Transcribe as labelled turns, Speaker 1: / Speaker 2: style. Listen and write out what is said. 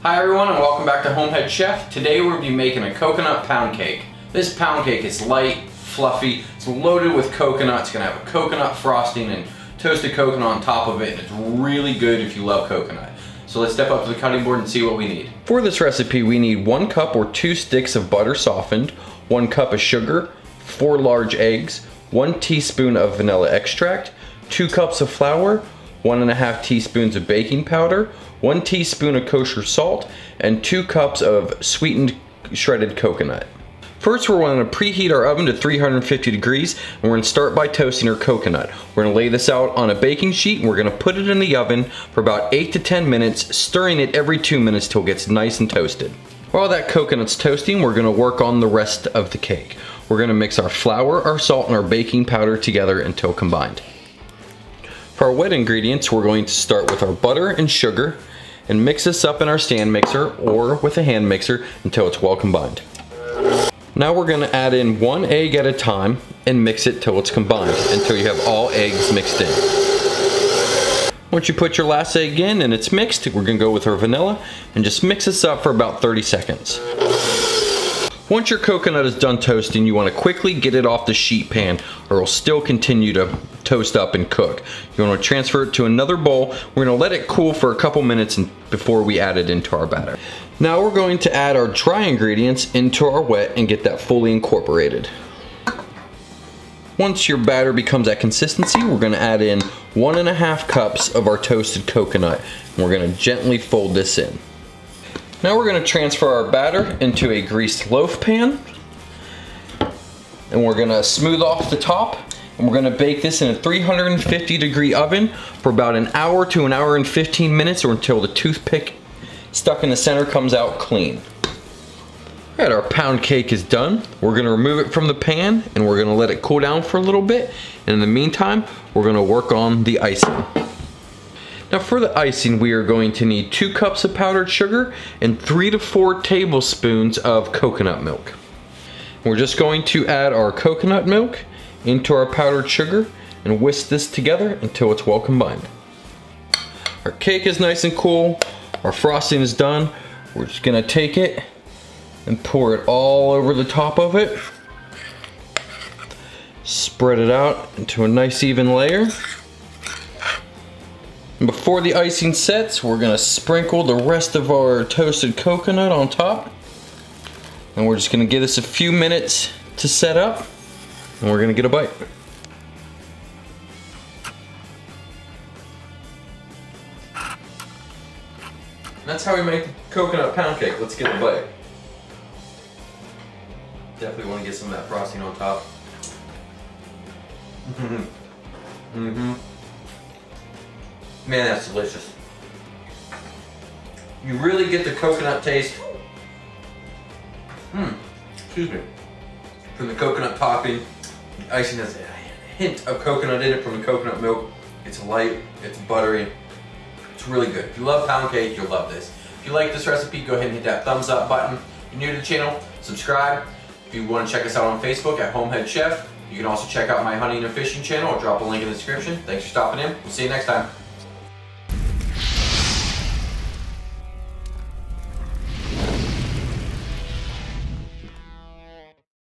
Speaker 1: Hi everyone and welcome back to HomeHeadChef. Today we'll be making a coconut pound cake. This pound cake is light, fluffy, it's loaded with coconut. It's going to have a coconut frosting and toasted coconut on top of it, and it's really good if you love coconut. So let's step up to the cutting board and see what we need. For this recipe we need 1 cup or 2 sticks of butter softened, 1 cup of sugar, 4 large eggs, 1 teaspoon of vanilla extract, 2 cups of flour, 1.5 teaspoons of baking powder, 1 teaspoon of kosher salt, and 2 cups of sweetened shredded coconut. First we're going to preheat our oven to 350 degrees and we're going to start by toasting our coconut. We're going to lay this out on a baking sheet and we're going to put it in the oven for about 8 to 10 minutes, stirring it every 2 minutes till it gets nice and toasted. While that coconut's toasting, we're going to work on the rest of the cake. We're going to mix our flour, our salt, and our baking powder together until combined. For our wet ingredients, we're going to start with our butter and sugar and mix this up in our stand mixer or with a hand mixer until it's well combined. Now we're going to add in 1 egg at a time and mix it till it's combined until you have all eggs mixed in. Once you put your last egg in and it's mixed, we're going to go with our vanilla and just mix this up for about 30 seconds. Once your coconut is done toasting, you want to quickly get it off the sheet pan or it'll still continue to toast up and cook. You want to transfer it to another bowl. We're going to let it cool for a couple minutes before we add it into our batter. Now we're going to add our dry ingredients into our wet and get that fully incorporated. Once your batter becomes that consistency, we're going to add in 1.5 cups of our toasted coconut and we're going to gently fold this in. Now we're going to transfer our batter into a greased loaf pan and we're going to smooth off the top and we're going to bake this in a 350 degree oven for about an hour to an hour and 15 minutes or until the toothpick stuck in the center comes out clean. Alright, our pound cake is done. We're going to remove it from the pan and we're going to let it cool down for a little bit, and in the meantime we're going to work on the icing. Now for the icing we are going to need 2 cups of powdered sugar and 3 to 4 tablespoons of coconut milk. We're just going to add our coconut milk into our powdered sugar and whisk this together until it's well combined. Our cake is nice and cool, our frosting is done. We're just going to take it and pour it all over the top of it. Spread it out into a nice even layer. Before the icing sets, we're going to sprinkle the rest of our toasted coconut on top. And we're just going to give this a few minutes to set up. And we're going to get a bite. That's how we make coconut pound cake. Let's get a bite. Definitely want to get some of that frosting on top. Man, that's delicious. You really get the coconut taste. Excuse me. From the coconut topping. The icing has a hint of coconut in it from the coconut milk. It's light, it's buttery. It's really good. If you love pound cake, you'll love this. If you like this recipe, go ahead and hit that thumbs up button. If you're new to the channel, subscribe. If you want to check us out on Facebook at HomeHeadChef, you can also check out my hunting and fishing channel. I'll drop a link in the description. Thanks for stopping in. We'll see you next time.